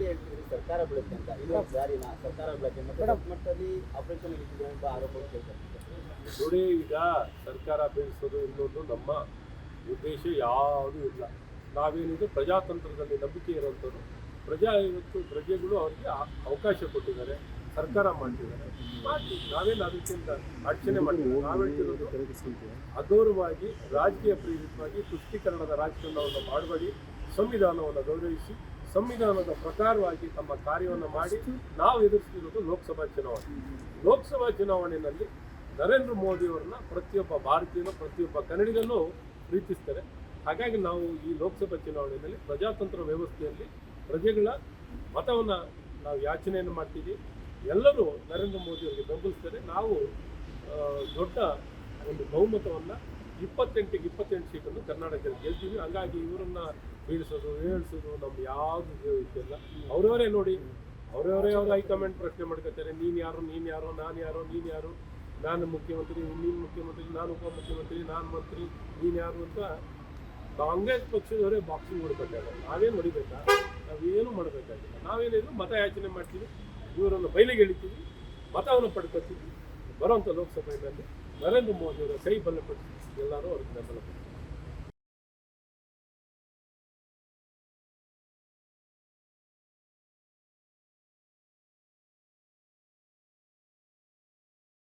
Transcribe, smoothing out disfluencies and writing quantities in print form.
ಹೇಳ್ತಿದ್ರಿ ಸರ್ಕಾರ ಬೀಳುತ್ತೆ ಅಂತ, ಇನ್ನೊಂದು ಜಾರಿನ ಸರ್ಕಾರ ಬೀಳುತ್ತೆ ಮತ್ತೆ ದೊಡ್ಡ ಮಟ್ಟದಲ್ಲಿ ಆಪರೇಷನ್ ನಡೀತಿದೆ ಅಂತ ಆರೋಪ ಕೇಳ್ತಾರೆ. ನೋಡಿ, ಈಗ ಸರ್ಕಾರ ಬೀಳಿಸೋದು ಇನ್ನೊಂದು ನಮ್ಮ ಉದ್ದೇಶ ಯಾವುದೂ ಇಲ್ಲ. ನಾವೇನಿದೆ ಪ್ರಜಾತಂತ್ರದಲ್ಲಿ ನಂಬಿಕೆ ಇರುವಂಥದ್ದು. ಇವತ್ತು ಪ್ರಜೆಗಳು ಅವರಿಗೆ ಅವಕಾಶ ಕೊಟ್ಟಿದ್ದಾರೆ, ಸರ್ಕಾರ ಮಾಡ್ತಿದ್ದಾರೆ, ಮಾಡಿ ನಾವೇನು ಅದಕ್ಕಿಂತ ಅಡಚಣೆ ಮಾಡಿಲ್ಲ. ನಾವು ಹೇಳ್ತಿರೋದು ಅಗೌರವವಾಗಿ ರಾಜಕೀಯ ಪ್ರೇರಿತವಾಗಿ ತುಷ್ಟೀಕರಣದ ರಾಜಕಾರಣವನ್ನು ಮಾಡಬೇಡಿ, ಸಂವಿಧಾನವನ್ನು ಗೌರವಿಸಿ ಸಂವಿಧಾನದ ಪ್ರಕಾರವಾಗಿ ತಮ್ಮ ಕಾರ್ಯವನ್ನು ಮಾಡಿ. ನಾವು ಎದುರಿಸ್ತಿರೋದು ಲೋಕಸಭಾ ಚುನಾವಣೆ. ಲೋಕಸಭಾ ಚುನಾವಣೆಯಲ್ಲಿ ನರೇಂದ್ರ ಮೋದಿಯವರನ್ನ ಪ್ರತಿಯೊಬ್ಬ ಭಾರತೀಯನು ಪ್ರತಿಯೊಬ್ಬ ಕನ್ನಡಿಗನೂ ಪ್ರೀತಿಸ್ತಾರೆ. ಹಾಗಾಗಿ ನಾವು ಈ ಲೋಕಸಭಾ ಚುನಾವಣೆಯಲ್ಲಿ ಪ್ರಜಾತಂತ್ರ ವ್ಯವಸ್ಥೆಯಲ್ಲಿ ಪ್ರಜೆಗಳ ಮತವನ್ನು ನಾವು ಯಾಚನೆಯನ್ನು ಮಾಡ್ತೀವಿ. ಎಲ್ಲರೂ ನರೇಂದ್ರ ಮೋದಿಯವರಿಗೆ ಬೆಂಬಲಿಸ್ತಾರೆ. ನಾವು ದೊಡ್ಡ ಒಂದು ಬಹುಮತವನ್ನು 28ಕ್ಕೆ 28 ಸೀಟನ್ನು ಕರ್ನಾಟಕದಲ್ಲಿ ಗೆಲ್ತೀವಿ. ಹಾಗಾಗಿ ಇವರನ್ನು ಬೀಳಿಸೋದು ಏಳಿಸೋದು ನಮ್ಗೆ ಯಾವುದು ಇಲ್ಲ. ಅವರವರೇ ನೋಡಿ, ಅವರವರೇ ಅವ್ರು ಹೈಕಮಾಂಡ್ ಪ್ರಶ್ನೆ ಮಾಡ್ಕೊತಾರೆ. ನೀನು ಯಾರು, ನಾನು ಯಾರು, ನೀನು ಯಾರು, ನಾನು ಮುಖ್ಯಮಂತ್ರಿ, ನೀನು ಮುಖ್ಯಮಂತ್ರಿ, ನಾನು ಉಪಮುಖ್ಯಮಂತ್ರಿ, ನಾನು ಮಂತ್ರಿ, ನೀನು ಯಾರು ಅಂತ ಕಾಂಗ್ರೆಸ್ ಪಕ್ಷದವರೇ ಬಾಕ್ಸಿಂಗ್ ಹೊಡ್ಕೊತಾರೆ. ನಾವೇನು ಹೊಡಿಬೇಕಾ? ನಾವೇನು ಮಾಡಬೇಕಾಗಿಲ್ಲ. ನಾವೇನಿದ್ರು ಮತ ಯಾಚನೆ ಮಾಡ್ತೀವಿ, ಇವರನ್ನು ಬಯಲಿಗೆ ಎಳಿತೀವಿ, ಮತವನ್ನು ಪಡ್ಕೊತೀವಿ. ಬರುವಂಥ ಲೋಕಸಭೆಯಲ್ಲಿ ನರೇಂದ್ರ ಮೋದಿಯವರ ಕೈ ಬಲಪಡಿಸಿ ಎಲ್ಲರೂ ಅವ್ರಿಗೆ ಬೆಂಬಲ